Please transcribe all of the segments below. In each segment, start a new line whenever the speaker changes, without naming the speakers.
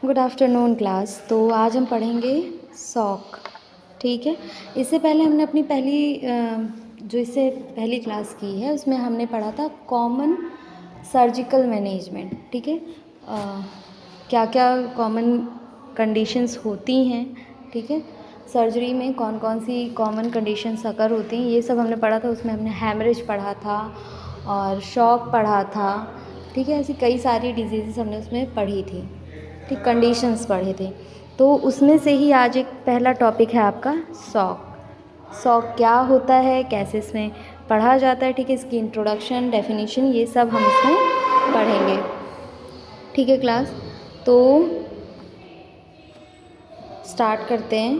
Good afternoon class. तो आज हम पढ़ेंगे शॉक। ठीक है। इससे पहले हमने अपनी जो इससे पहली क्लास की है उसमें हमने पढ़ा था कॉमन सर्जिकल मैनेजमेंट। ठीक है। क्या क्या कॉमन कंडीशंस होती हैं, ठीक है, सर्जरी में कौन कौन सी कॉमन कंडीशंस अकर होती हैं, ये सब हमने पढ़ा था। उसमें हमने हैमरेज पढ़ा था और शॉक पढ़ा था। ठीक है। ऐसी कई सारी डिजीज़ हमने उसमें पढ़ी थी, ठीक, कंडीशंस पढ़े थे। तो उसमें से ही आज एक पहला टॉपिक है आपका शॉक। शॉक क्या होता है, कैसे इसमें पढ़ा जाता है, ठीक है, इसकी इंट्रोडक्शन, डेफिनेशन, ये सब हम इसमें पढ़ेंगे। ठीक है क्लास। तो स्टार्ट करते हैं।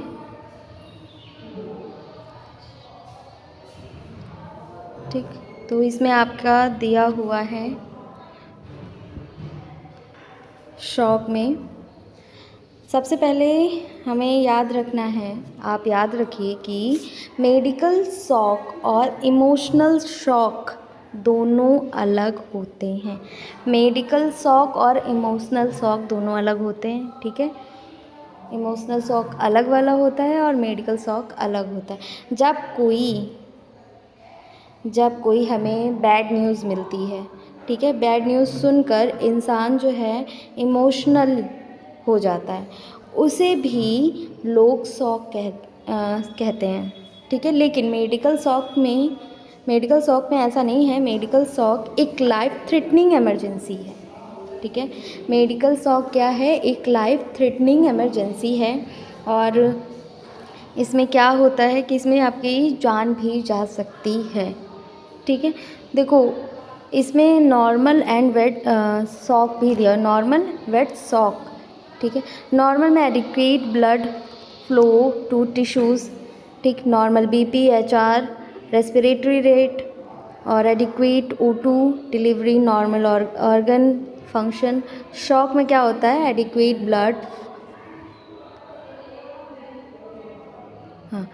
ठीक। तो इसमें आपका दिया हुआ है शॉक में सबसे पहले हमें याद रखना है, आप याद रखिए कि मेडिकल शॉक और इमोशनल शॉक दोनों अलग होते हैं। मेडिकल शॉक और इमोशनल शॉक दोनों अलग होते हैं। ठीक है। इमोशनल शॉक अलग वाला होता है और मेडिकल शॉक अलग होता है। जब कोई हमें बैड न्यूज़ मिलती है, ठीक है, बैड न्यूज़ सुनकर इंसान जो है इमोशनल हो जाता है, उसे भी लोग शॉक कहते हैं। ठीक है। लेकिन मेडिकल शॉक में ऐसा नहीं है। मेडिकल शॉक एक लाइफ थ्रेटनिंग इमरजेंसी है। ठीक है। मेडिकल शॉक क्या है? एक लाइफ थ्रेटनिंग इमरजेंसी है। और इसमें क्या होता है कि इसमें आपकी जान भी जा सकती है। ठीक है। देखो, इसमें नॉर्मल एंड वेट शॉक भी दिया, नॉर्मल वेट शॉक। ठीक है। नॉर्मल में adequate blood flow to tissues, ठीक, normal BP, HR, respiratory rate और adequate O2 delivery, normal organ function. Shock में क्या होता है? एडिक्वेट ब्लड, हाँ,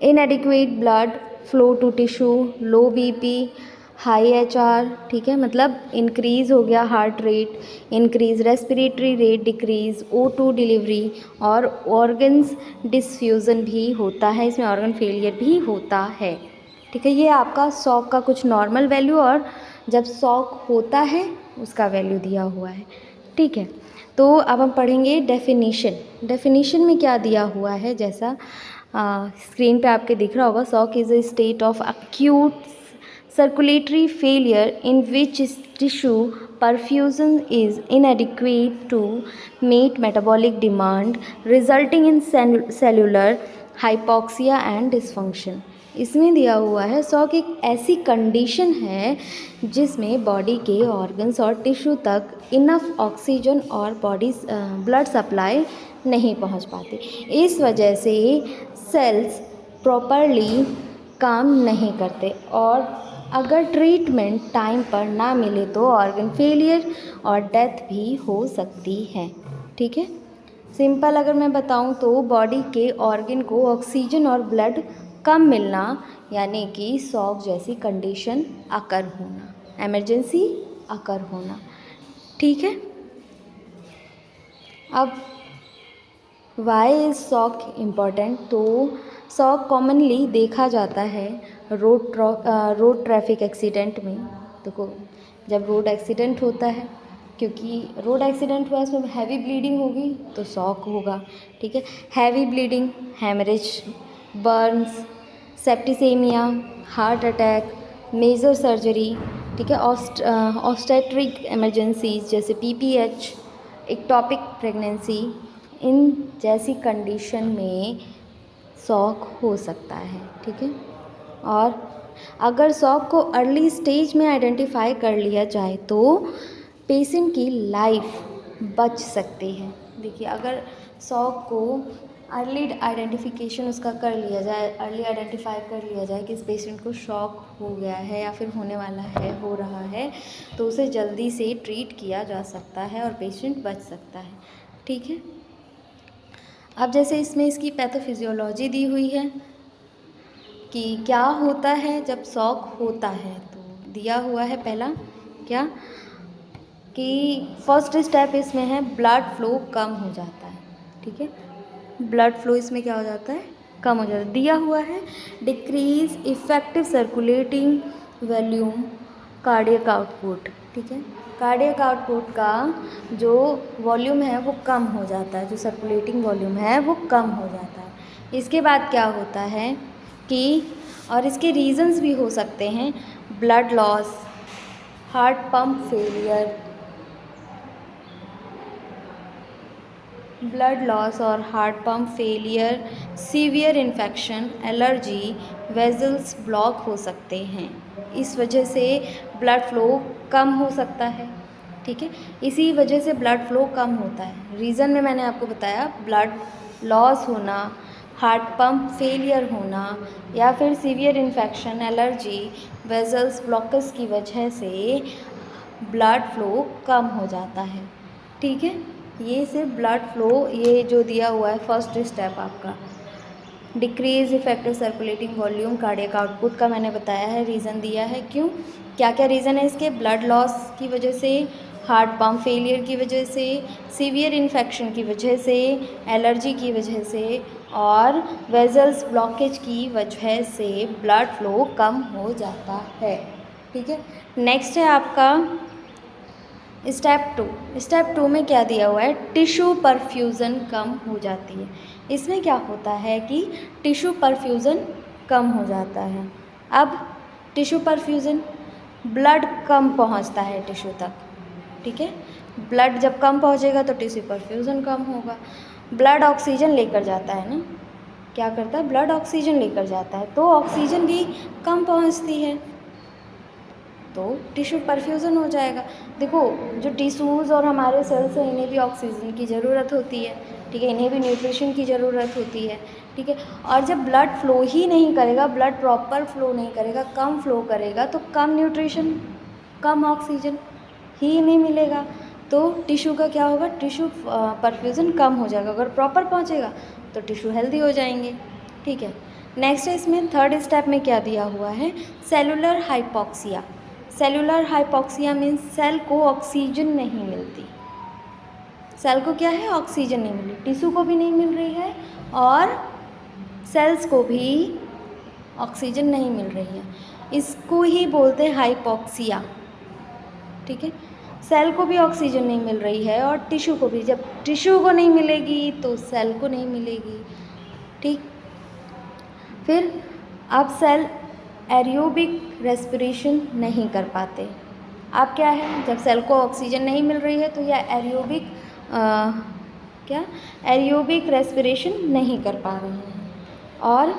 inadequate blood flow to tissue, low BP, high HR, ठीक है, मतलब इंक्रीज़ हो गया heart rate, increase respiratory rate, decrease O2 delivery और ऑर्गन्स डिसफ्यूज़न भी होता है। इसमें ऑर्गन फेलियर भी होता है। ठीक है। ये आपका शॉक का कुछ नॉर्मल वैल्यू और जब शॉक होता है उसका वैल्यू दिया हुआ है। ठीक है। तो अब हम पढ़ेंगे डेफिनेशन। डेफिनेशन में क्या दिया हुआ है, जैसा स्क्रीन पे आपके दिख रहा होगा, shock is a state of acute circulatory failure in which tissue perfusion is inadequate to meet metabolic demand, resulting in cellular hypoxia and dysfunction। इसमें दिया हुआ है शॉक एक ऐसी कंडीशन है जिसमें बॉडी के ऑर्गन्स और टिश्यू तक इनफ ऑक्सीजन और बॉडी ब्लड सप्लाई नहीं पहुंच पाती। इस वजह से सेल्स प्रॉपरली काम नहीं करते और अगर ट्रीटमेंट टाइम पर ना मिले तो ऑर्गन फेलियर और डेथ भी हो सकती है। ठीक है। सिंपल अगर मैं बताऊं तो बॉडी के ऑर्गन को ऑक्सीजन और ब्लड कम मिलना यानी कि शॉक जैसी कंडीशन अकर होना, इमरजेंसी अकर होना। ठीक है। अब वाई इज़ शॉक इम्पॉर्टेंट? तो शॉक कॉमनली देखा जाता है रोड ट्रैफिक एक्सीडेंट में। देखो, जब रोड एक्सीडेंट होता है, क्योंकि रोड एक्सीडेंट हुआ उसमें हैवी ब्लीडिंग होगी तो शॉक होगा। ठीक है। Heavy bleeding, haemorrhage, burns, septicaemia, heart attack, major surgery, ठीक है, ऑब्स्टेट्रिक इमरजेंसीज जैसे PPH, एक्टोपिक प्रेगनेंसी, इन जैसी कंडीशन में शॉक हो सकता है। ठीक है। और अगर शॉक को अर्ली स्टेज में आइडेंटिफाई कर लिया जाए तो पेशेंट की लाइफ बच सकती है। देखिए, अगर शॉक को अर्ली आइडेंटिफिकेशन उसका कर लिया जाए, अर्ली आइडेंटिफाई कर लिया जाए कि इस पेशेंट को शॉक हो गया है या फिर होने वाला है, हो रहा है, तो उसे जल्दी से ट्रीट किया जा सकता है और पेशेंट बच सकता है। ठीक है। अब जैसे इसमें इसकी पैथोफिजियोलॉजी दी हुई है कि क्या होता है जब शॉक होता है, तो दिया हुआ है पहला क्या, कि फर्स्ट स्टेप इसमें है ब्लड फ्लो कम हो जाता है, ठीक है। ब्लड फ्लो इसमें क्या हो जाता है, कम हो जाता है। दिया हुआ है decrease effective circulating volume cardiac output, ठीक है। कार्डियक आउटपुट का जो वॉल्यूम है वो कम हो जाता है, जो सर्कुलेटिंग वॉल्यूम है वो कम हो जाता है। इसके बाद क्या होता है कि, और इसके रीजंस भी हो सकते हैं, blood loss, heart pump failure, blood loss और heart pump failure, severe infection, allergy, vessels block हो सकते हैं। इस वजह से ब्लड फ्लो कम हो सकता है, ठीक है। इसी वजह से ब्लड फ्लो कम होता है। रीज़न में मैंने आपको बताया, ब्लड लॉस होना, हार्ट पंप फेलियर होना, या फिर severe infection, allergy, vessels blocks की वजह से ब्लड फ्लो कम हो जाता है, ठीक है। ये सिर्फ ब्लड फ्लो, ये जो दिया हुआ है फर्स्ट स्टेप आपका, decrease effective circulating volume cardiac output का मैंने बताया है, रीज़न दिया है क्यों, क्या क्या रीज़न है इसके, ब्लड लॉस की वजह से, हार्ट पंप फेलियर की वजह से, सीवियर इन्फेक्शन की वजह से, एलर्जी की वजह से, और वेजल्स ब्लॉकेज की वजह से ब्लड फ्लो कम हो जाता है, ठीक है। नेक्स्ट है आपका स्टेप टू में क्या दिया हुआ है, टिश्यू परफ्यूज़न कम हो जाती है। इसमें क्या होता है कि टिश्यू परफ्यूज़न कम हो जाता है। अब टिश्यू परफ्यूज़न, ब्लड कम पहुंचता है टिश्यू तक, ठीक है। ब्लड जब कम पहुंचेगा तो टिश्यू परफ्यूज़न कम होगा। ब्लड ऑक्सीजन लेकर जाता है ना, क्या करता है, ब्लड ऑक्सीजन लेकर जाता है, तो ऑक्सीजन भी कम पहुंचती है तो टिश्यू परफ्यूज़न हो जाएगा। देखो, जो टिश्यूज़ और हमारे सेल्स हैं इन्हें भी ऑक्सीजन की ज़रूरत होती है, ठीक है, इन्हें भी न्यूट्रिशन की ज़रूरत होती है, ठीक है। और जब ब्लड फ्लो ही नहीं करेगा, ब्लड प्रॉपर फ्लो नहीं करेगा, कम फ्लो करेगा, तो कम न्यूट्रिशन, कम ऑक्सीजन ही नहीं मिलेगा, तो टिश्यू का क्या होगा, टिश्यू परफ्यूज़न कम हो जाएगा। अगर प्रॉपर पहुँचेगा तो टिश्यू हेल्दी हो जाएंगे, ठीक है। नेक्स्ट है इसमें थर्ड स्टेप में क्या दिया हुआ है, cellular hypoxia. Cellular hypoxia means cell को ऑक्सीजन नहीं मिलती, सेल को क्या है, ऑक्सीजन नहीं मिली, टिश्यू को भी नहीं मिल रही है और सेल्स को भी ऑक्सीजन नहीं मिल रही है, इसको ही बोलते हैं हाइपॉक्सिया, ठीक है। सेल को भी ऑक्सीजन नहीं मिल रही है और टिश्यू को भी, जब टिश्यू को नहीं मिलेगी तो सेल को नहीं मिलेगी, ठीक। फिर अब सेल एरोबिक रेस्पिरेशन नहीं कर पाते। अब क्या है, जब सेल को ऑक्सीजन नहीं मिल रही है तो यह एरोबिक रेस्पिरेशन नहीं कर पा रहे हैं और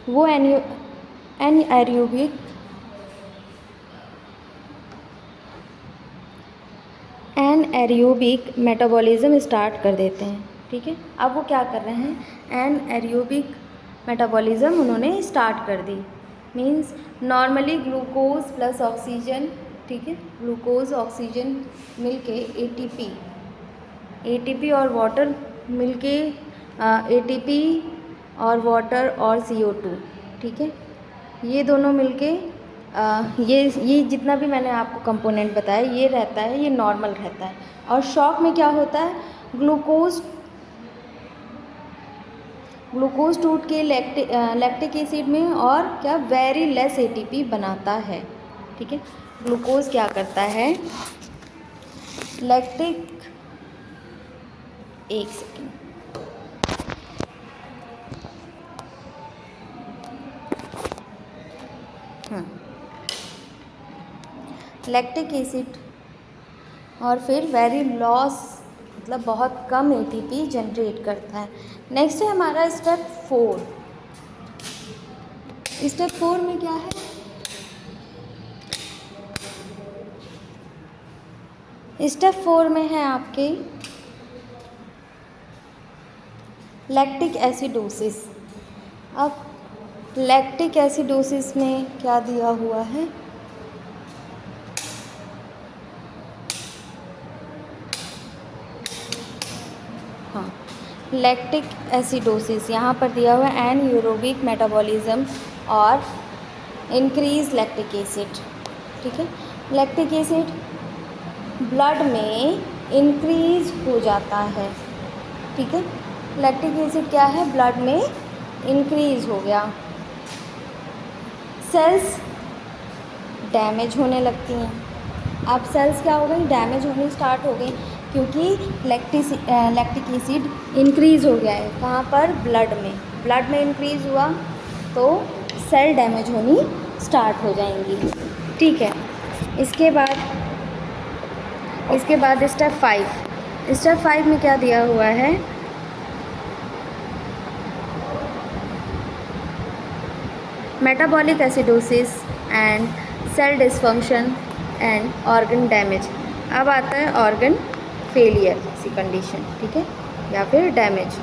वो एनएरोबिक मेटाबॉलिज्म स्टार्ट कर देते हैं, ठीक है। अब वो क्या कर रहे हैं, एनएरोबिक मेटाबॉलिज्म उन्होंने स्टार्ट कर दी। Means normally glucose plus oxygen, ठीक है, ग्लूकोज ऑक्सीजन मिलके एटीपी और वाटर मिलके, एटीपी और वाटर और CO2, ठीक है, ये दोनों मिलके ये जितना भी मैंने आपको कंपोनेंट बताया ये रहता है, ये नॉर्मल रहता है। और शॉक में क्या होता है, ग्लूकोज टूट के लैक्टिक एसिड में और क्या वेरी लेस ATP बनाता है, ठीक है। ग्लूकोज क्या करता है, एक सेकेंड, लैक्टिक एसिड और फिर वेरी लॉस, मतलब बहुत कम ATP जनरेट करता है। नेक्स्ट है हमारा स्टेप 4। स्टेप 4 में क्या है, स्टेप 4 में है आपके लैक्टिक एसिडोसिस। अब लैक्टिक एसिडोसिस में क्या दिया हुआ है, हाँ, लैक्टिक एसिडोसिस यहाँ पर दिया हुआ है एनएरोबिक मेटाबॉलिज्म और इंक्रीज लैक्टिक एसिड, ठीक है। लैक्टिक एसिड ब्लड में इंक्रीज हो जाता है, ठीक है। लैक्टिक एसिड क्या है, ब्लड में इंक्रीज हो गया, सेल्स डैमेज होने लगती हैं। अब सेल्स क्या हो गई, डैमेज होनी स्टार्ट हो गई, क्योंकि लैक्टिक एसिड इंक्रीज़ हो गया है कहाँ पर, ब्लड में इंक्रीज़ हुआ तो सेल डैमेज होनी स्टार्ट हो जाएंगी, ठीक है। इसके बाद स्टेप 5 में क्या दिया हुआ है, metabolic acidosis and cell dysfunction and organ damage. अब आता है ऑर्गन फेलियर सी कंडीशन, ठीक है, या फिर डैमेज।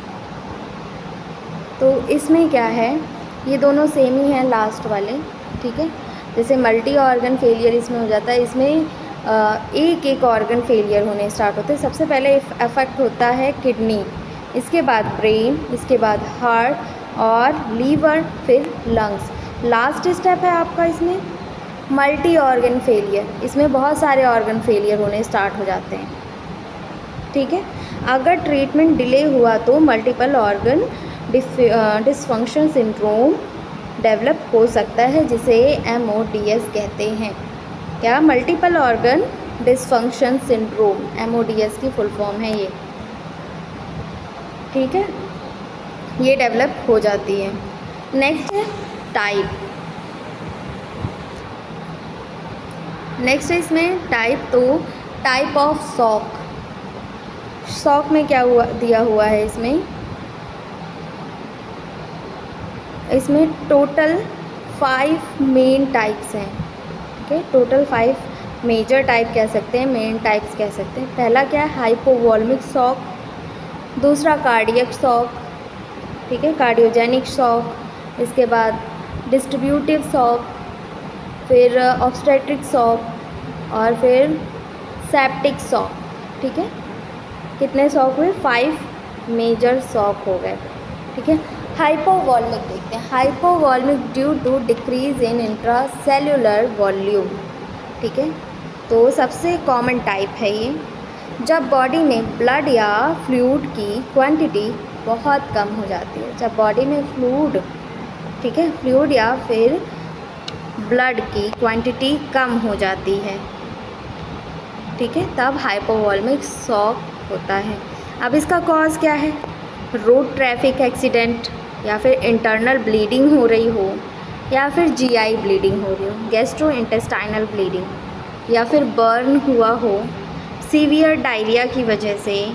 तो इसमें क्या है, ये दोनों सेम ही हैं लास्ट वाले, ठीक है। जैसे मल्टी ऑर्गन फेलियर इसमें हो जाता है, इसमें एक एक ऑर्गन फेलियर होने स्टार्ट होते हैं। सबसे पहले अफेक्ट होता है किडनी, इसके बाद ब्रेन, इसके बाद हार्ट और लीवर, फिर लंग्स। लास्ट स्टेप है आपका इसमें मल्टी ऑर्गन फेलियर, इसमें बहुत सारे ऑर्गन फेलियर होने स्टार्ट हो जाते हैं, ठीक है। अगर ट्रीटमेंट डिले हुआ तो multiple organ dysfunction syndrome develop हो सकता है, जिसे MODS कहते हैं। क्या, multiple organ dysfunction syndrome, MODS की फुल फॉर्म है ये, ठीक है, ये डेवलप हो जाती है। नेक्स्ट है नेक्स्ट है इसमें टाइप, तो टाइप ऑफ शॉक में क्या दिया हुआ है, इसमें टोटल 5 मेन टाइप्स हैं, ठीक है। टोटल 5 मेजर टाइप कह सकते हैं, मेन टाइप्स कह सकते हैं। पहला क्या है, हाइपोवॉल्मिक शॉक, दूसरा कार्डियक शॉक, ठीक है, कार्डियोजेनिक शॉक, इसके बाद डिस्ट्रीब्यूटिव शॉक, फिर ऑब्स्टेट्रिक शॉक और फिर सेप्टिक शॉक, ठीक है। कितने शॉक हुए, 5 मेजर शॉक हो गए, ठीक है। हाइपोवॉल्मिक देखते हैं, hypovolemic due to decrease in intracellular volume, ठीक है। तो सबसे कॉमन टाइप है ये, जब बॉडी में ब्लड या फ्लूइड की क्वांटिटी बहुत कम हो जाती है, जब बॉडी में फ्लूइड, ठीक है, फ्लूइड या फिर ब्लड की क्वांटिटी कम हो जाती है, ठीक है, तब हाइपोवॉल्मिक शॉक होता है। अब इसका कॉज क्या है, रोड ट्रैफिक एक्सीडेंट, या फिर इंटरनल ब्लीडिंग हो रही हो, या फिर GI ब्लीडिंग हो रही हो, गैस्ट्रो इंटेस्टाइनल ब्लीडिंग, या फिर बर्न हुआ हो सीवियर डायरिया की वजह से,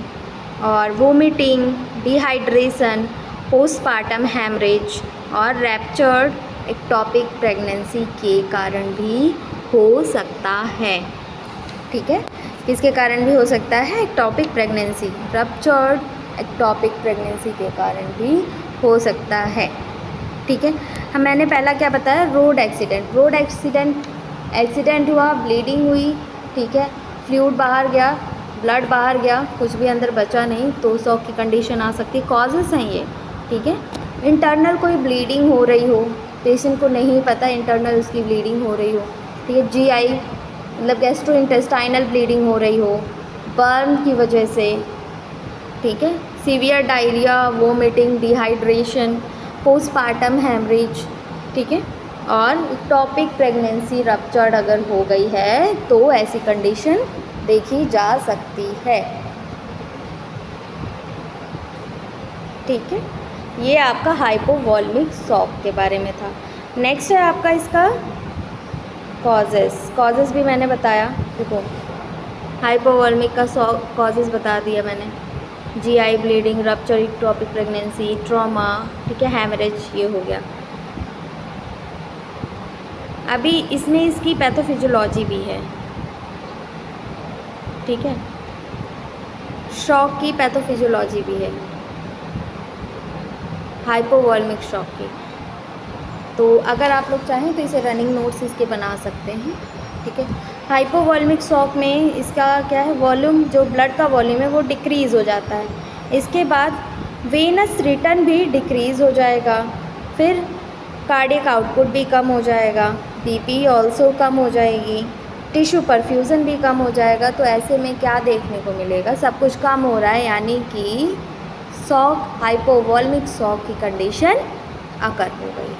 और वोमिटिंग, डिहाइड्रेशन, पोस्टपार्टम हैमरेज और रैप्चर्ड एक्टोपिक प्रेगनेंसी के कारण भी हो सकता है, ठीक है। किसके कारण भी हो सकता है, ectopic pregnancy, ruptured ectopic pregnancy के कारण भी हो सकता है, ठीक है। मैंने पहला क्या बताया, रोड एक्सीडेंट हुआ, ब्लीडिंग हुई, ठीक है, फ्लूइड बाहर गया, ब्लड बाहर गया, कुछ भी अंदर बचा नहीं, तो शॉक की कंडीशन आ सकती है। कॉजेज़ हैं ये, ठीक है। इंटरनल कोई ब्लीडिंग हो रही हो, पेशेंट को नहीं पता इंटरनल उसकी ब्लीडिंग हो रही हो, ठीक है। GI मतलब गैस्ट्रो इंटेस्टाइनल ब्लीडिंग हो रही हो बर्न की वजह से, ठीक है। Severe diarrhoea, vomiting, dehydration, postpartum haemorrhage, ठीक है, और एक्टोपिक प्रेगनेंसी रप्चर्ड अगर हो गई है तो ऐसी कंडीशन देखी जा सकती है, ठीक है। ये आपका हाइपोवॉल्मिक शॉक के बारे में था। नेक्स्ट है आपका इसका कॉजेज़ भी मैंने बताया, देखो हाइपोवॉल्मिक का कॉजेज़ बता दिया मैंने, GI bleeding, rupture ectopic pregnancy, trauma, ठीक है, हैमरेज, ये हो गया। अभी इसमें इसकी पैथोफिजियोलॉजी भी है, ठीक है, शॉक की पैथोफिजियोलॉजी भी है, हाइपोवॉल्मिक शॉक की। तो अगर आप लोग चाहें तो इसे रनिंग नोट्स इसके बना सकते हैं, ठीक है। हाइपोवॉल्मिक शॉक में इसका क्या है, वॉल्यूम, जो ब्लड का वॉल्यूम है वो डिक्रीज़ हो जाता है। इसके बाद वेनस रिटर्न भी डिक्रीज़ हो जाएगा, फिर कार्डियक आउटपुट भी कम हो जाएगा, BP ऑल्सो कम हो जाएगी, टिश्यू परफ्यूज़न भी कम हो जाएगा। तो ऐसे में क्या देखने को मिलेगा, सब कुछ कम हो रहा है, यानी कि शॉक, हाइपोवॉल्मिक शॉक की कंडीशन अकर हो गई।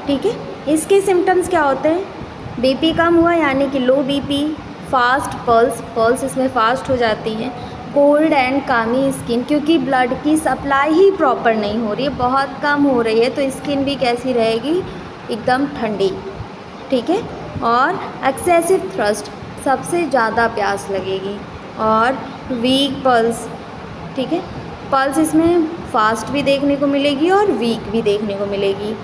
ठीक है, इसके सिम्टम्स क्या होते हैं, बीपी कम हुआ यानी कि लो बीपी, फास्ट पल्स इसमें फास्ट हो जाती है, कोल्ड एंड कामी स्किन, क्योंकि ब्लड की सप्लाई ही प्रॉपर नहीं हो रही है, बहुत कम हो रही है, तो स्किन भी कैसी रहेगी, एकदम ठंडी। ठीक है, और एक्सेसिव थ्रस्ट, सबसे ज़्यादा प्यास लगेगी, और वीक पल्स। ठीक है, पल्स इसमें फास्ट भी देखने को मिलेगी और वीक भी देखने को मिलेगी।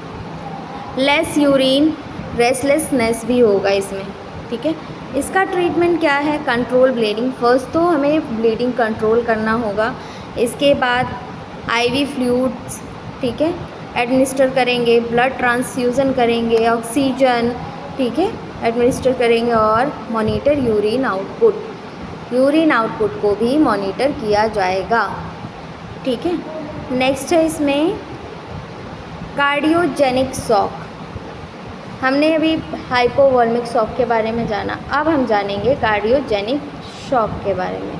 लेस यूरिन, रेस्टलेसनेस भी होगा इसमें। ठीक है, इसका ट्रीटमेंट क्या है, कंट्रोल ब्लीडिंग। फर्स्ट तो हमें ब्लीडिंग कंट्रोल करना होगा, इसके बाद आईवी फ्लूइड्स, ठीक है, एडमिनिस्टर करेंगे, ब्लड ट्रांसफ्यूज़न करेंगे, ऑक्सीजन, ठीक है, एडमिनिस्टर करेंगे, और मॉनिटर यूरिन आउटपुट को भी मॉनिटर किया जाएगा। ठीक है, नेक्स्ट है इसमें कार्डियोजेनिक शॉक। हमने अभी हाइपोवॉल्मिक शॉक के बारे में जाना, अब हम जानेंगे कार्डियोजेनिक शॉक के बारे में।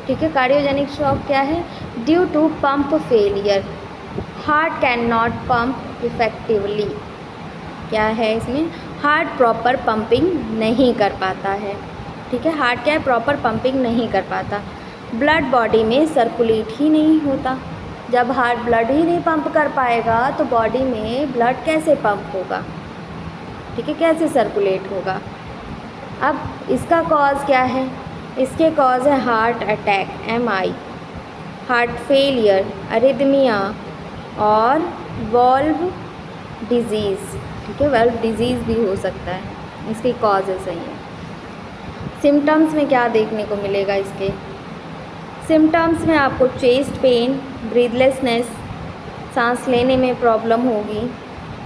ठीक है, कार्डियोजेनिक शॉक क्या है, due to pump failure, heart can not pump effectively. क्या है इसमें, हार्ट प्रॉपर पंपिंग नहीं कर पाता है। ठीक है, हार्ट क्या है, प्रॉपर पंपिंग नहीं कर पाता, ब्लड बॉडी में सर्कुलेट ही नहीं होता। जब हार्ट ब्लड ही नहीं पंप कर पाएगा तो बॉडी में ब्लड कैसे पंप होगा, ठीक है, कैसे सर्कुलेट होगा। अब इसका कॉज क्या है, इसके कॉज है heart attack MI, heart failure, arrhythmia, और वॉल्व डिजीज़। ठीक है, वॉल्व डिजीज़ भी हो सकता है, इसकी कॉजेज़ सही है। सिम्टम्स में क्या देखने को मिलेगा, इसके सिम्टम्स में आपको चेस्ट पेन, ब्रीथलेसनेस, सांस लेने में प्रॉब्लम होगी,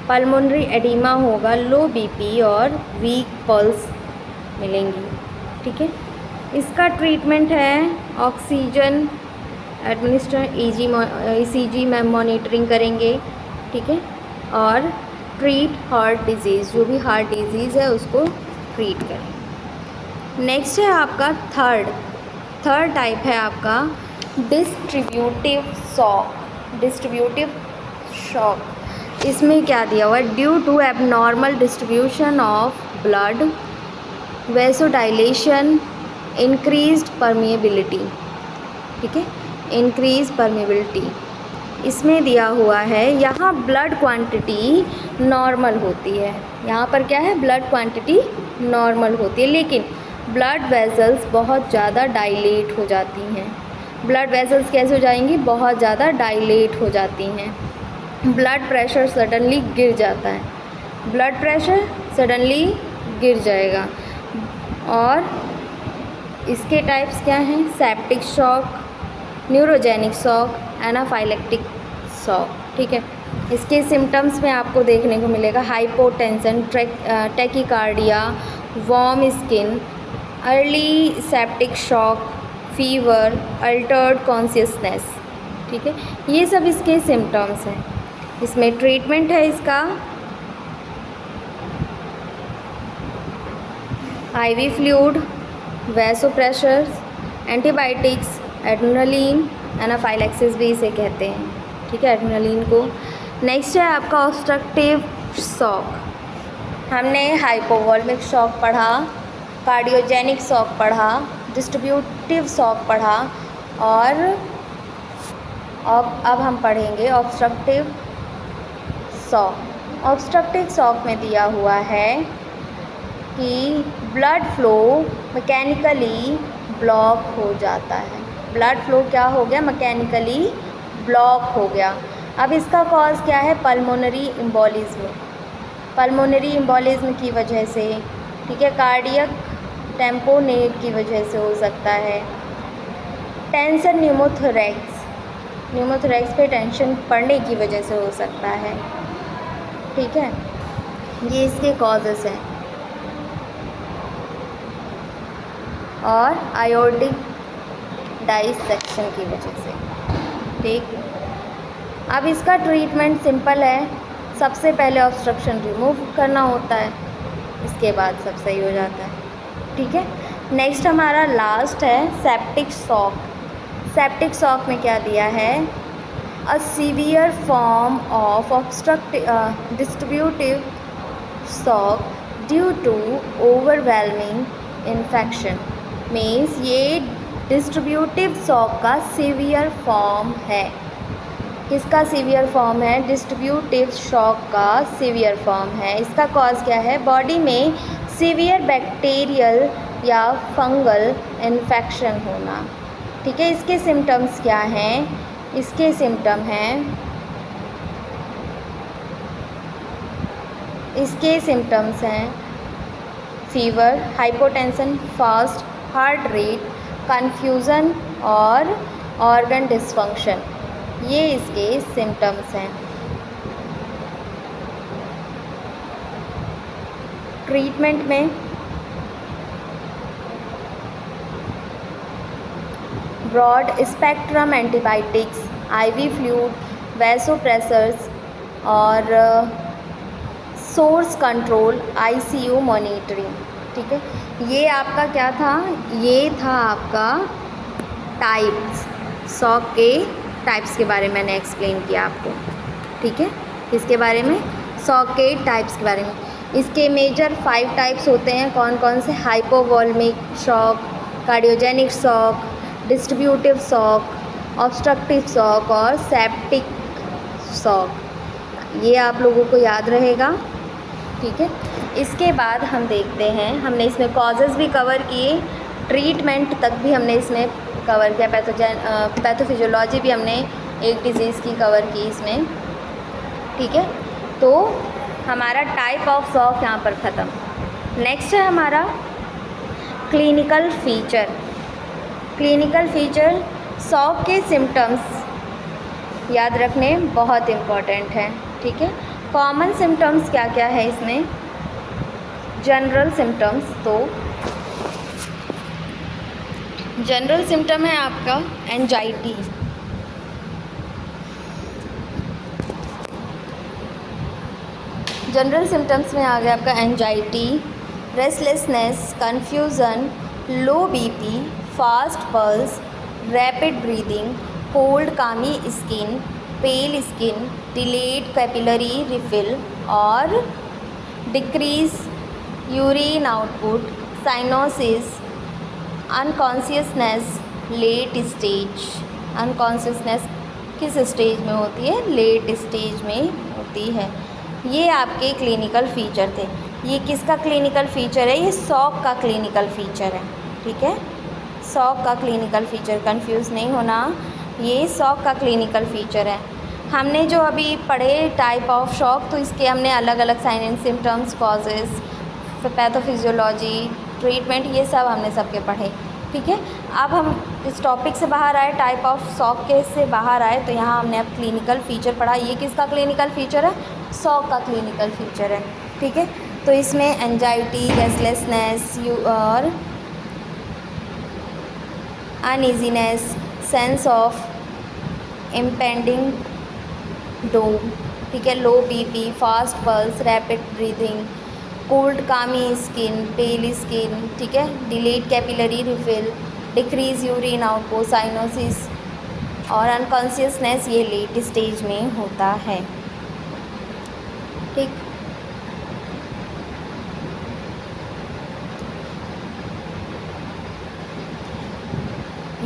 पल्मोनरी एडिमा होगा, लो बीपी और वीक पल्स मिलेंगी। ठीक है, इसका ट्रीटमेंट है ऑक्सीजन एडमिनिस्टर, ECG में मॉनिटरिंग करेंगे। ठीक है, और ट्रीट हार्ट डिजीज़, जो भी हार्ट डिजीज़ है उसको ट्रीट करें। नेक्स्ट है आपका थर्ड टाइप है आपका डिस्ट्रीब्यूटिव शॉक। इसमें क्या दिया हुआ है, due to abnormal distribution of blood, vasodilation, increased permeability. ठीक है, इंक्रीज परमिएबिलिटी इसमें दिया हुआ है, यहाँ ब्लड क्वांटिटी नॉर्मल होती है, यहाँ पर क्या है, ब्लड क्वांटिटी नॉर्मल होती है, लेकिन ब्लड वेसल्स बहुत ज़्यादा डायलेट हो जाती हैं। ब्लड वेसल्स कैसे हो जाएंगी, बहुत ज़्यादा डायलेट हो जाती हैं। ब्लड प्रेशर सडनली गिर जाता है, ब्लड प्रेशर सडनली गिर जाएगा। और इसके टाइप्स क्या हैं, septic shock, neurogenic shock, anaphylactic shock. ठीक है, इसके सिम्टम्स में आपको देखने को मिलेगा hypotension, tachycardia, warm skin, early septic shock, fever, Altered consciousness. ठीक है, ये सब इसके सिम्टम्स हैं। इसमें ट्रीटमेंट है इसका IV fluid, vasopressor, antibiotics, adrenaline, anaphylaxis भी इसे कहते हैं। ठीक है, एड्रेनलिन को। नेक्स्ट है आपका ऑब्स्ट्रक्टिव शॉक। हमने हाइपोवॉल्मिक शॉक पढ़ा, कार्डियोजेनिक शॉक पढ़ा, डिस्ट्रीब्यूटिव शॉक पढ़ा, और अब हम पढ़ेंगे ऑब्स्ट्रक्टिव शॉक। ऑब्स्ट्रक्टिव शॉक में दिया हुआ है कि ब्लड फ्लो मैकेनिकली ब्लॉक हो जाता है, ब्लड फ्लो क्या हो गया, मैकेनिकली ब्लॉक हो गया। अब इसका कॉज क्या है, पल्मोनरी एम्बोलिज्म की वजह से। ठीक है, कार्डियक टेम्पोनेट की वजह से हो सकता है, टेंशन न्यूमोथोरैक्स पे टेंशन पड़ने की वजह से हो सकता है। ठीक है, ये इसके कॉजेस हैं। और आयोडिक डाइसेक्शन की वजह से। ठीक, अब इसका ट्रीटमेंट सिंपल है, सबसे पहले ऑब्स्ट्रक्शन रिमूव करना होता है, इसके बाद सब सही हो जाता है। ठीक है। नेक्स्ट हमारा लास्ट है सेप्टिक शॉक। सेप्टिक शॉक में क्या दिया है, a severe form of obstructive distributive shock due to overwhelming infection. Means ये डिस्ट्रीब्यूटिव शॉक का सीवियर फॉर्म है। किसका सीवियर फॉर्म है, डिस्ट्रीब्यूटिव शॉक का सीवियर फॉर्म है। इसका कॉज क्या है, बॉडी में सीवियर बैक्टीरियल या फंगल इन्फेक्शन होना। ठीक है। इसके सिम्टम्स क्या हैं, इसके सिम्टम हैं, इसके सिम्टम्स हैं fever, hypotension, fast heart rate, confusion और ऑर्गन डिसफंक्शन। ये इसके सिम्टम्स हैं। ट्रीटमेंट में broad spectrum antibiotics, IV fluid, vasopressors और सोर्स कंट्रोल, आईसीयू मॉनिटरिंग। ठीक है। ये आपका क्या था, ये था आपका टाइप्स, शॉक के टाइप्स के बारे में मैंने एक्सप्लेन किया आपको। ठीक है। इसके बारे में, शॉक के टाइप्स के बारे में। इसके मेजर 5 टाइप्स होते हैं। कौन कौन से, hypovolemic shock, cardiogenic shock, distributive shock, obstructive shock और सेप्टिक शॉक। ये आप लोगों को याद रहेगा। ठीक है। इसके बाद हम देखते हैं, हमने इसमें कॉजेज़ भी कवर किए, ट्रीटमेंट तक भी हमने इसमें कवर किया, पैथोफिजियोलॉजी भी हमने एक डिज़ीज़ की कवर की इसमें। ठीक है। तो हमारा टाइप ऑफ शॉक यहाँ पर ख़त्म। नेक्स्ट है हमारा clinical feature. Clinical feature, shock के सिम्टम्स याद रखने बहुत इम्पॉर्टेंट है। ठीक है। कॉमन सिम्टम्स क्या क्या है इसमें, जनरल सिम्टम्स, तो जनरल सिम्टम है आपका एंजाइटी, जनरल सिम्टम्स में आ गया आपका anxiety, restlessness, confusion, low BP, fast pulse, rapid breathing, cold clammy skin, pale skin, delayed capillary refill और decrease urine output, cyanosis, unconsciousness, late stage. Unconsciousness किस stage में होती है, लेट स्टेज में होती है। ये आपके क्लिनिकल फ़ीचर थे। ये किसका क्लिनिकल फ़ीचर है, ये शॉक का क्लिनिकल फ़ीचर है। ठीक है। शॉक का क्लिनिकल फ़ीचर, कंफ्यूज नहीं होना, ये शॉक का क्लिनिकल फ़ीचर है। हमने जो अभी पढ़े टाइप ऑफ शॉक, तो इसके हमने अलग अलग sign and symptoms, causes, pathophysiology, treatment, ये सब हमने सबके पढ़े। ठीक है। अब हम इस टॉपिक से बाहर आए, टाइप ऑफ शॉक के से बाहर आए, तो यहाँ हमने अब क्लिनिकल फ़ीचर पढ़ा। ये किसका क्लिनिकल फ़ीचर है, शॉक का क्लिनिकल फ़ीचर है। ठीक है। तो इसमें एंजाइटी, रेस्टलेसनेस और uneasiness, sense of impending Doom. ठीक है। लो BP, fast pulse, rapid breathing, cold clammy skin, pale skin. ठीक है। Delayed capillary refill, decrease urine output, cyanosis और अनकॉन्शियसनेस, ये लेट स्टेज में होता है। ठीक।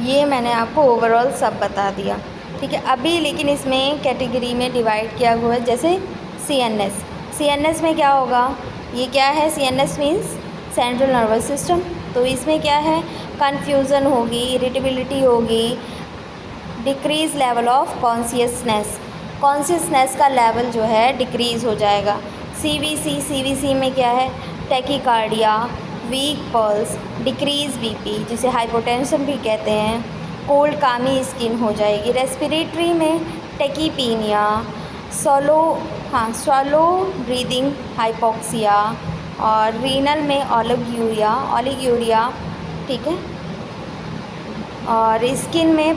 ये मैंने आपको ओवरऑल सब बता दिया। ठीक है। अभी लेकिन इसमें कैटेगरी में डिवाइड किया हुआ है, जैसे CNS। CNS में क्या होगा, ये क्या है, CNS means central nervous system. तो इसमें क्या है, कन्फ्यूज़न होगी, इरिटेबिलिटी होगी, decrease level of consciousness, consciousness का लेवल जो है डिक्रीज़ हो जाएगा। CVC में क्या है, tachycardia, week pulse, decrease BP, जिसे हाइपोटेंशन भी कहते हैं, कोल्ड कामी स्किन हो जाएगी। रेस्पिरेटरी में टैकीपीनिया, स्वालो ब्रीदिंग हाइपोक्सिया और रीनल में ओलिगूरिया। ठीक है। और स्किन में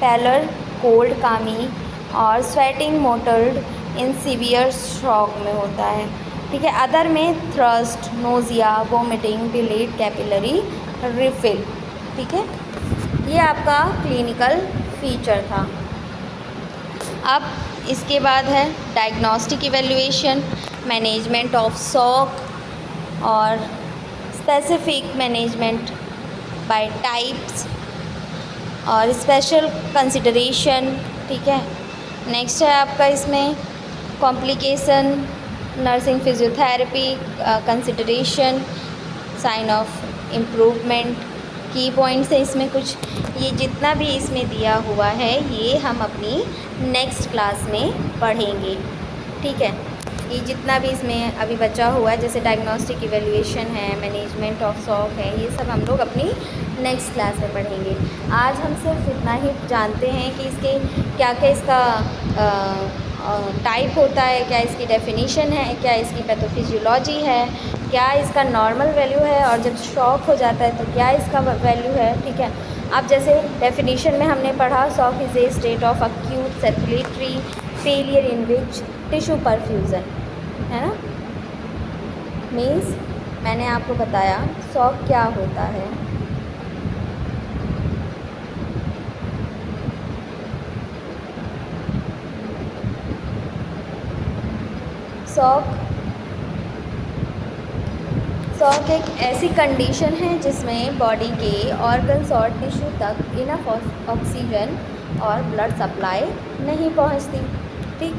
पैलर, कोल्ड कामी और sweating mottled in severe shock में होता है। ठीक है। अदर में thrust, nausea, vomiting, delayed capillary refill. ठीक है, ये आपका क्लिनिकल फीचर था। अब इसके बाद है diagnostic evaluation, management of shock और स्पेसिफिक मैनेजमेंट बाय टाइप्स और स्पेशल कंसिडरेशन। ठीक है। नेक्स्ट है आपका इसमें complication, nursing physiotherapy consideration, sign of improvement. Key points है इसमें कुछ, ये जितना भी इसमें दिया हुआ है ये हम अपनी नेक्स्ट क्लास में पढ़ेंगे। ठीक है, ये जितना भी इसमें अभी बचा हुआ है, जैसे डायग्नोस्टिक इवैल्यूएशन है, मैनेजमेंट ऑफ शॉक है, ये सब हम लोग अपनी नेक्स्ट क्लास में पढ़ेंगे। आज हम सिर्फ इतना ही जानते हैं कि इसके क्या क्या इसका टाइप होता है, क्या इसकी डेफिनेशन है, क्या इसकी पैथोफिजियोलॉजी है, क्या इसका नॉर्मल वैल्यू है, और जब शॉक हो जाता है तो क्या इसका वैल्यू है। ठीक है, अब जैसे डेफिनेशन में हमने पढ़ा, shock is a state of acute circulatory failure in which tissue perfusion, है ना। मीन्स मैंने आपको बताया शॉक क्या होता है। शॉक एक ऐसी कंडीशन है जिसमें बॉडी के ऑर्गन्स और टिश्यू तक इनफ ऑक्सीजन और ब्लड सप्लाई नहीं पहुंचती। ठीक,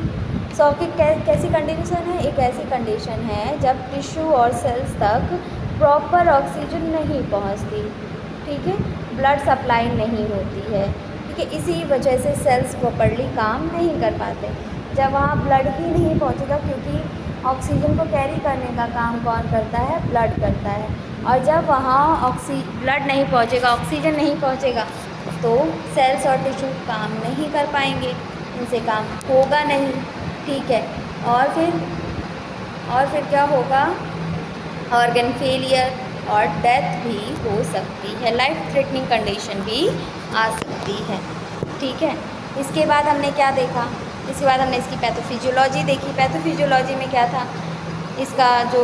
शॉक एक कैसी कंडीशन है, एक ऐसी कंडीशन है जब टिश्यू और सेल्स तक प्रॉपर ऑक्सीजन नहीं पहुंचती। ठीक है, ब्लड सप्लाई नहीं होती है। ठीक है, इसी वजह से सेल्स प्रॉपरली काम नहीं कर पाते। जब वहाँ ब्लड ही नहीं पहुँचेगा, क्योंकि ऑक्सीजन को कैरी करने का काम कौन करता है, ब्लड करता है, और जब वहाँ ब्लड नहीं पहुँचेगा, ऑक्सीजन नहीं पहुँचेगा, तो सेल्स और टिश्यू काम नहीं कर पाएंगे, इनसे काम होगा नहीं। ठीक है, और फिर क्या होगा, ऑर्गन फेलियर और डेथ भी हो सकती है, लाइफ थ्रेटनिंग कंडीशन भी आ सकती है। ठीक है, इसके बाद हमने क्या देखा, इसके बाद हमने इसकी पैथोफिजियोलॉजी देखी। पैथोफिजियोलॉजी में क्या था, इसका जो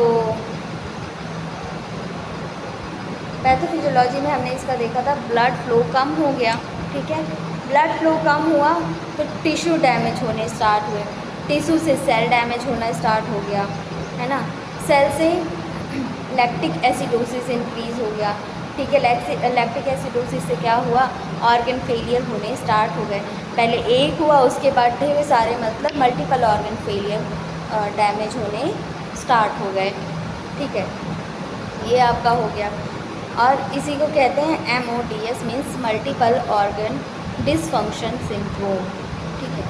पैथोफिजियोलॉजी में हमने इसका देखा था, ब्लड फ्लो कम हो गया। ठीक है, ब्लड फ्लो कम हुआ तो टिश्यू डैमेज होने स्टार्ट हुए, टिश्यू से सेल डैमेज होना स्टार्ट हो गया, है ना। सेल से लैक्टिक एसिडोसिस इंक्रीज़ हो गया। ठीक है, लैक्टिक एसिडोसिस से क्या हुआ, ऑर्गन फेलियर होने स्टार्ट हो गए। पहले एक हुआ, उसके बाद ढेर सारे, मतलब मल्टीपल ऑर्गन फेलियर डैमेज होने स्टार्ट हो गए। ठीक है, ये आपका हो गया। और इसी को कहते हैं MODS, means multiple organ dysfunction syndrome. ठीक है,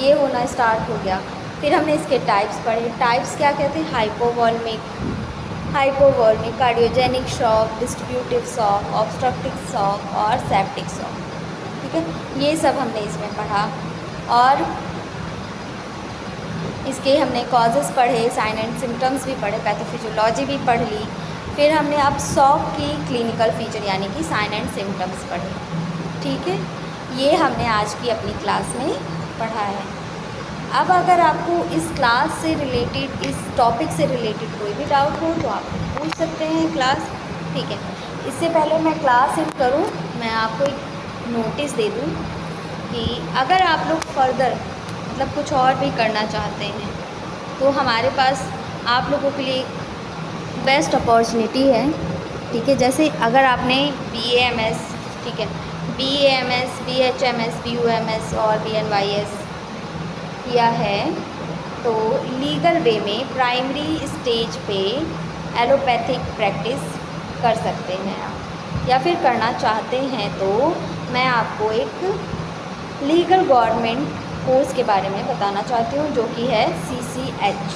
ये होना स्टार्ट हो गया। फिर हमने इसके टाइप्स पढ़े। टाइप्स क्या कहते हैं, hypovolemic, cardiogenic shock, distributive shock, obstructive shock और सेप्टिक शॉक। ठीक है, ये सब हमने इसमें पढ़ा। और इसके हमने कॉजेज़ पढ़े, साइन एंड सिम्टम्स भी पढ़े, पैथोफिजियोलॉजी भी पढ़ ली। फिर हमने अब शॉक की क्लिनिकल फीचर यानी कि साइन एंड सिम्टम्स पढ़े। ठीक है, ये हमने आज की अपनी क्लास में पढ़ा है। अब अगर आपको इस क्लास से रिलेटेड, इस टॉपिक से रिलेटेड कोई भी डाउट हो तो आप पूछ सकते हैं क्लास। ठीक है, इससे पहले मैं क्लास एंड करूं, मैं आपको एक नोटिस दे दूं कि अगर आप लोग फर्दर मतलब कुछ और भी करना चाहते हैं तो हमारे पास आप लोगों के लिए एक बेस्ट अपॉर्चुनिटी है। ठीक है, जैसे अगर आपने BAMS, ठीक है, BAMS, BHMS, BUMS और BNYS किया है तो लीगल वे में प्राइमरी स्टेज पे एलोपैथिक प्रैक्टिस कर सकते हैं आप, या फिर करना चाहते हैं तो मैं आपको एक लीगल गवर्नमेंट कोर्स के बारे में बताना चाहती हूँ, जो कि है CCH।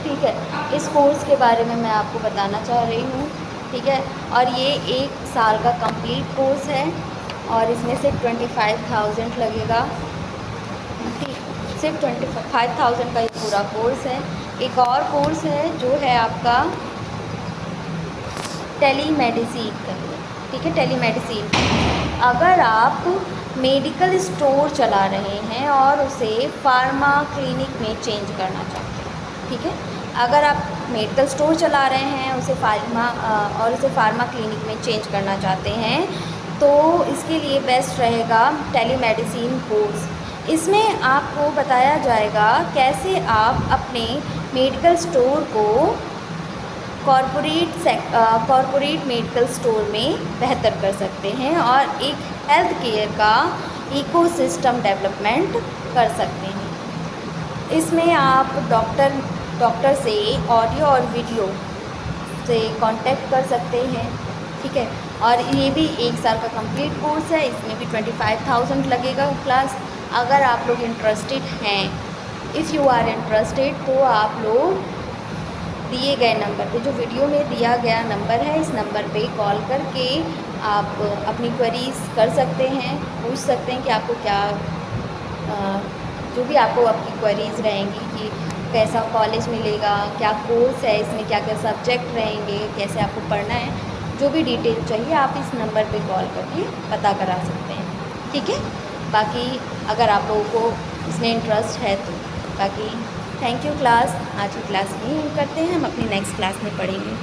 ठीक है, इस कोर्स के बारे में मैं आपको बताना चाह रही हूँ। ठीक है, और ये 1 साल का कंप्लीट कोर्स है और इसमें से 25,000 लगेगा। ठीक, सिर्फ 25,000 का ये पूरा कोर्स है। एक और कोर्स है जो है आपका टेलीमेडिसिन का। ठीक है, टेलीमेडिसिन, अगर आप मेडिकल स्टोर चला रहे हैं और उसे फार्मा क्लिनिक में चेंज करना चाहते हैं, ठीक है, अगर आप मेडिकल स्टोर चला रहे हैं उसे फार्मा क्लिनिक में चेंज करना चाहते हैं तो इसके लिए बेस्ट रहेगा टेलीमेडिसिन कोर्स। इसमें आपको बताया जाएगा कैसे आप अपने मेडिकल स्टोर को कॉरपोरेट मेडिकल स्टोर में बेहतर कर सकते हैं और एक हेल्थ केयर का इकोसिस्टम डेवलपमेंट कर सकते हैं। इसमें आप डॉक्टर से ऑडियो और वीडियो से कांटेक्ट कर सकते हैं, ठीक है। और ये भी 1 साल का कंप्लीट कोर्स है, इसमें भी 25,000 लगेगा क्लास। अगर आप लोग इंटरेस्टेड हैं, इफ़ यू आर इंटरेस्टेड, तो आप लोग दिए गए नंबर पे, जो वीडियो में दिया गया नंबर है, इस नंबर पे कॉल करके आप अपनी क्वेरीज कर सकते हैं, पूछ सकते हैं कि आपको क्या जो भी आपको आपकी क्वेरीज रहेंगी कि कैसा कॉलेज मिलेगा, क्या कोर्स है, इसमें क्या क्या सब्जेक्ट रहेंगे, कैसे आपको पढ़ना है, जो भी डिटेल चाहिए आप इस नंबर पे कॉल करके पता करा सकते हैं, ठीक है। बाकी अगर आप लोगों को इसमें इंटरेस्ट है तो बाकी थैंक यू क्लास। आज की क्लास यहीं करते हैं, हम अपनी नेक्स्ट क्लास में पढ़ेंगे।